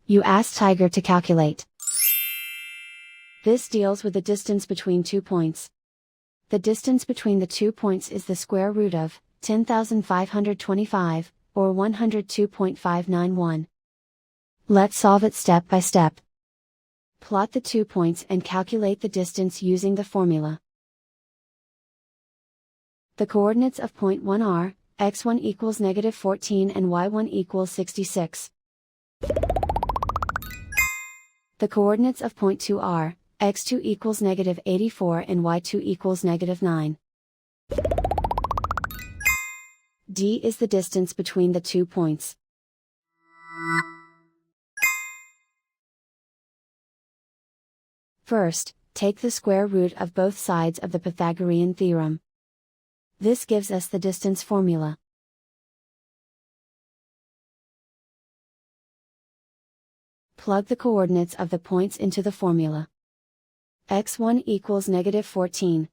You ask Tiger to calculate. This deals with the distance between 2 points. The distance between the 2 points is the square root of 10,525, or 102.591. Let's solve it step by step. Plot the 2 points and calculate the distance using the formula. The coordinates of point 1 are, x1 equals -14 and y1 equals 66. The coordinates of point 2 are, x2 equals -84 and y2 equals -9. D is the distance between the 2 points. First, take the square root of both sides of the Pythagorean theorem. This gives us the distance formula. Plug the coordinates of the points into the formula. x1 equals -14.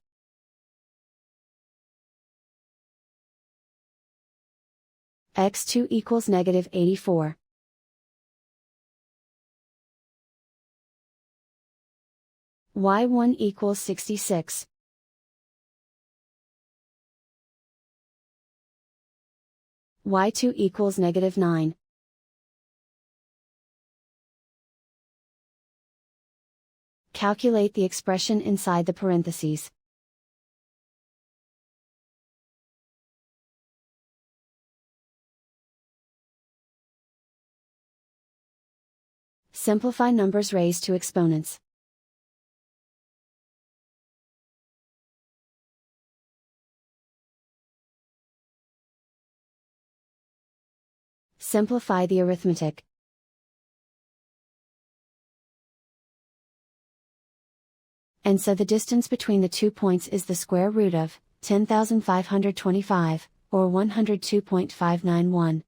x2 equals -84. y1 equals 66. y2 equals -9. Calculate the expression inside the parentheses. Simplify numbers raised to exponents. Simplify the arithmetic. And so the distance between the 2 points is the square root of 10,525, or 102.591.